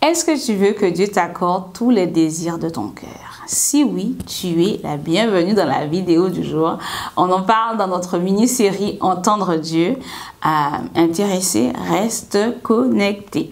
Est-ce que tu veux que Dieu t'accorde tous les désirs de ton cœur? Si oui, tu es la bienvenue dans la vidéo du jour. On en parle dans notre mini-série Entendre Dieu. Intéressé, reste connecté.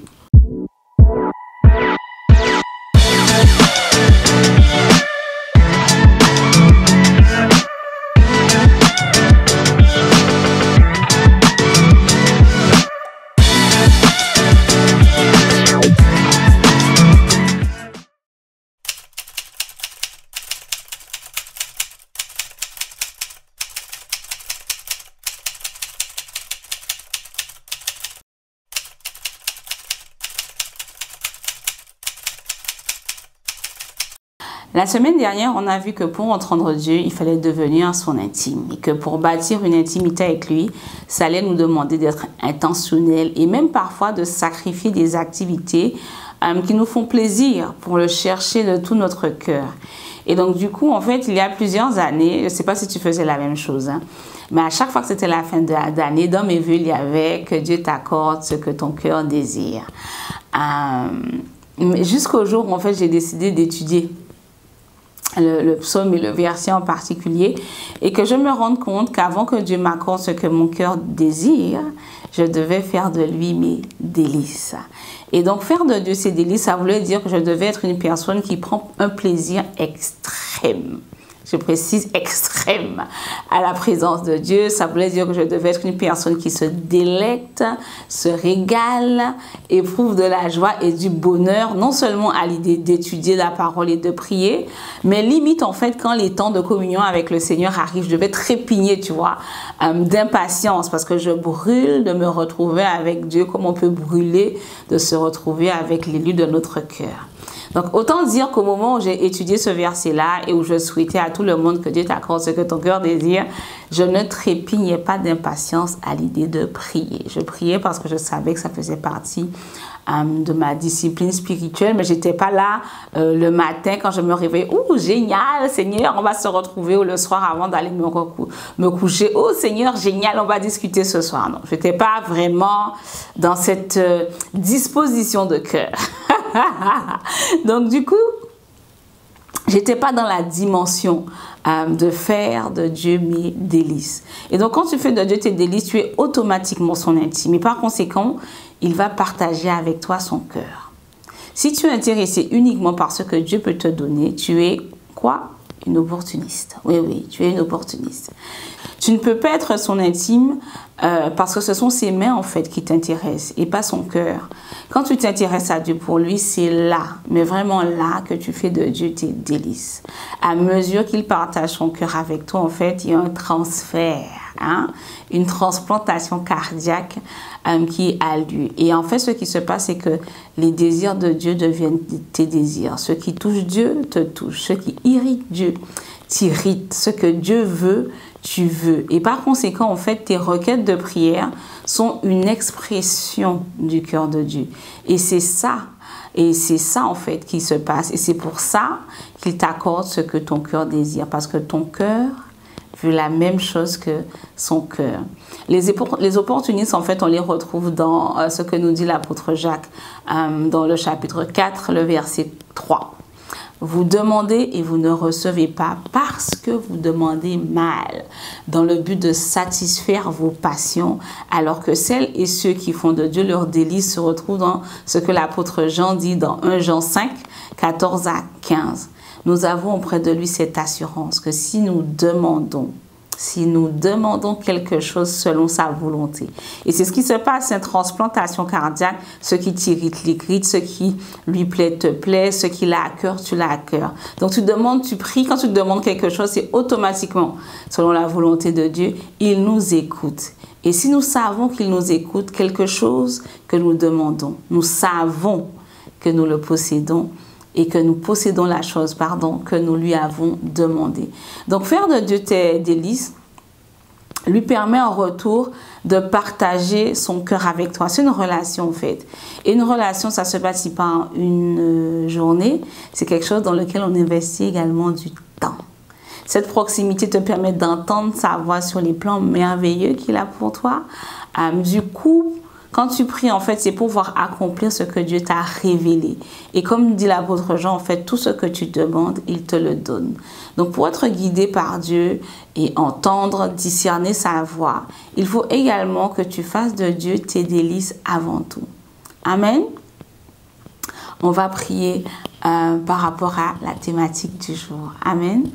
La semaine dernière, on a vu que pour entendre Dieu, il fallait devenir son intime. Et que pour bâtir une intimité avec lui, ça allait nous demander d'être intentionnel et même parfois de sacrifier des activités qui nous font plaisir pour le chercher de tout notre cœur. Et donc du coup, en fait, il y a plusieurs années, je ne sais pas si tu faisais la même chose, mais à chaque fois que c'était la fin d'année, dans mes vœux, il y avait que Dieu t'accorde ce que ton cœur désire. Jusqu'au jour où en fait, j'ai décidé d'étudier le psaume et le verset en particulier, et que je me rende compte qu'avant que Dieu m'accorde ce que mon cœur désire, je devais faire de lui mes délices. Et donc faire de Dieu ses délices, ça voulait dire que je devais être une personne qui prend un plaisir extrême. Je précise extrême à la présence de Dieu. Ça voulait dire que je devais être une personne qui se délecte, se régale, éprouve de la joie et du bonheur, non seulement à l'idée d'étudier la parole et de prier, mais limite en fait quand les temps de communion avec le Seigneur arrivent, je devais trépigner, tu vois, d'impatience parce que je brûle de me retrouver avec Dieu comme on peut brûler de se retrouver avec l'élu de notre cœur. Donc, autant dire qu'au moment où j'ai étudié ce verset-là et où je souhaitais à tout le monde que Dieu t'accorde ce que ton cœur désire, je ne trépignais pas d'impatience à l'idée de prier. Je priais parce que je savais que ça faisait partie de ma discipline spirituelle, mais j'étais pas là le matin quand je me réveillais. Ouh, génial, Seigneur, on va se retrouver, ou le soir avant d'aller me coucher. Oh, Seigneur, génial, on va discuter ce soir. Non, je n'étais pas vraiment dans cette disposition de cœur. Donc, du coup, j'étais pas dans la dimension de faire de Dieu mes délices. Et donc, quand tu fais de Dieu tes délices, tu es automatiquement son intime. Et par conséquent, il va partager avec toi son cœur. Si tu es intéressé uniquement par ce que Dieu peut te donner, tu es quoi? Une opportuniste. Oui, oui, tu es une opportuniste. Tu ne peux pas être son intime parce que ce sont ses mains en fait qui t'intéressent et pas son cœur. Quand tu t'intéresses à Dieu pour lui, c'est là, mais vraiment là que tu fais de Dieu tes délices. À mesure qu'il partage son cœur avec toi, en fait, il y a un transfert, une transplantation cardiaque qui a lieu. Et en fait, ce qui se passe, c'est que les désirs de Dieu deviennent tes désirs. Ce qui touche Dieu te touche. Ce qui irrite Dieu t'irrite. Ce que Dieu veut, tu veux. Et par conséquent, en fait, tes requêtes de prière sont une expression du cœur de Dieu. Et c'est ça, en fait, qui se passe. Et c'est pour ça qu'il t'accorde ce que ton cœur désire. Parce que ton cœur veut la même chose que son cœur. Les opportunistes, en fait, on les retrouve dans ce que nous dit l'apôtre Jacques, dans le chapitre 4, le verset 3. Vous demandez et vous ne recevez pas parce que vous demandez mal, dans le but de satisfaire vos passions, alors que celles et ceux qui font de Dieu leur délice se retrouvent dans ce que l'apôtre Jean dit dans 1 Jean 5, 14 à 15. Nous avons auprès de lui cette assurance que si nous demandons quelque chose selon sa volonté. Et c'est ce qui se passe, une transplantation cardiaque, ce qui t'irrite l'irrite, ce qui lui plaît te plaît, ce qui l'a à cœur, tu l'as à cœur. Donc tu demandes, tu pries, quand tu demandes quelque chose, c'est automatiquement selon la volonté de Dieu, il nous écoute. Et si nous savons qu'il nous écoute, quelque chose que nous demandons, nous savons que nous le possédons, et que nous possédons la chose, que nous lui avons demandé. Donc, faire de Dieu tes délices lui permet en retour de partager son cœur avec toi. C'est une relation, en fait. Et une relation, ça ne se bâtit pas en une journée. C'est quelque chose dans lequel on investit également du temps. Cette proximité te permet d'entendre sa voix sur les plans merveilleux qu'il a pour toi. Du coup, Quand tu pries, en fait, c'est pour pouvoir accomplir ce que Dieu t'a révélé. Et comme dit l'apôtre Jean, en fait, tout ce que tu demandes, il te le donne. Donc, pour être guidé par Dieu et entendre, discerner sa voix, il faut également que tu fasses de Dieu tes délices avant tout. Amen. On va prier par rapport à la thématique du jour. Amen.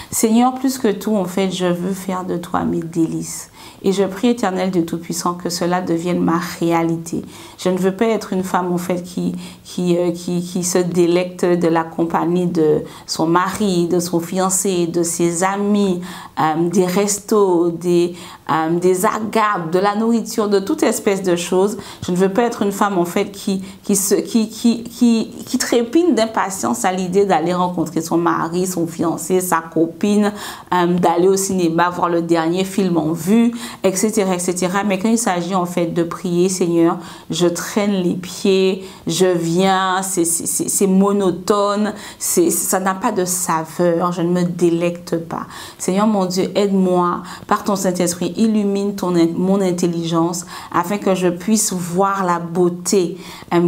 Seigneur, plus que tout, en fait, je veux faire de toi mes délices. Et je prie, Éternel de Tout-Puissant, que cela devienne ma réalité. Je ne veux pas être une femme, en fait, qui se délecte de la compagnie de son mari, de son fiancé, de ses amis, des restos, des agapes, de la nourriture, de toute espèce de choses. Je ne veux pas être une femme, en fait, qui trépigne d'impatience à l'idée d'aller rencontrer son mari, son fiancé, sa copine, d'aller au cinéma, voir le dernier film en vue, etc., etc. Mais quand il s'agit en fait de prier, Seigneur, je traîne les pieds, je viens, c'est monotone, ça n'a pas de saveur, je ne me délecte pas. Seigneur mon Dieu, aide-moi par ton Saint-Esprit, illumine mon intelligence afin que je puisse voir la beauté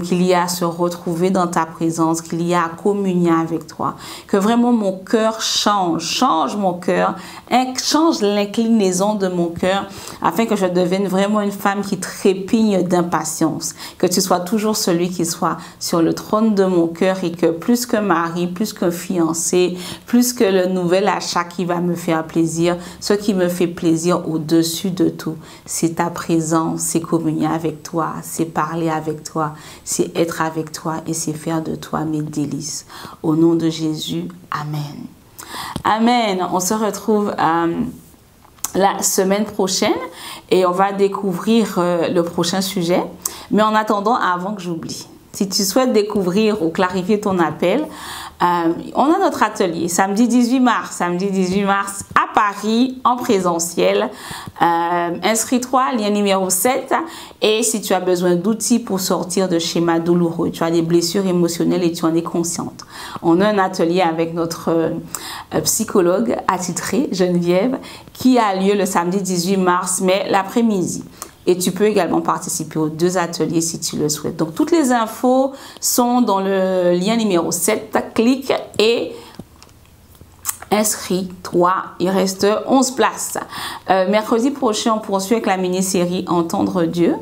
qu'il y a à se retrouver dans ta présence, qu'il y a à communier avec toi. Que vraiment mon cœur change mon cœur, change l'inclinaison de mon cœur afin que je devienne vraiment une femme qui trépigne d'impatience. Que tu sois toujours celui qui soit sur le trône de mon cœur et que plus que mari, plus que fiancé, plus que le nouvel achat qui va me faire plaisir, ce qui me fait plaisir au-dessus de tout, c'est ta présence, c'est communier avec toi, c'est parler avec toi, c'est être avec toi et c'est faire de toi mes délices. Au nom de Jésus, Amen. Amen. On se retrouve la semaine prochaine et on va découvrir le prochain sujet. Mais en attendant, avant que j'oublie, si tu souhaites découvrir ou clarifier ton appel, on a notre atelier samedi 18 mars à Paris en présentiel. Inscris-toi, lien numéro 7. Et si tu as besoin d'outils pour sortir de schémas douloureux, tu as des blessures émotionnelles et tu en es consciente, on a un atelier avec notre psychologue attitrée, Geneviève, qui a lieu le samedi 18 mars, mais l'après-midi. Et tu peux également participer aux 2 ateliers si tu le souhaites. Donc, toutes les infos sont dans le lien numéro 7. Clique et inscris-toi. Il reste 11 places. Mercredi prochain, on poursuit avec la mini-série Entendre Dieu.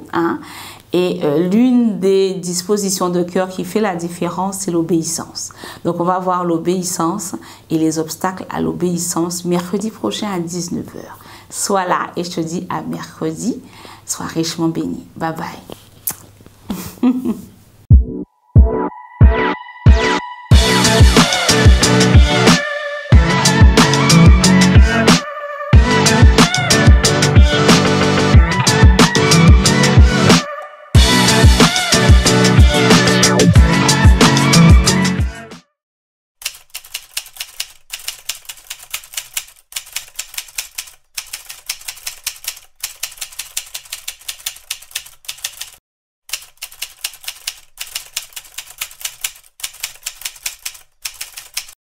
Et l'une des dispositions de cœur qui fait la différence, c'est l'obéissance. Donc, on va voir l'obéissance et les obstacles à l'obéissance mercredi prochain à 19 h. Sois là et je te dis à mercredi. Sois richement béni. Bye bye.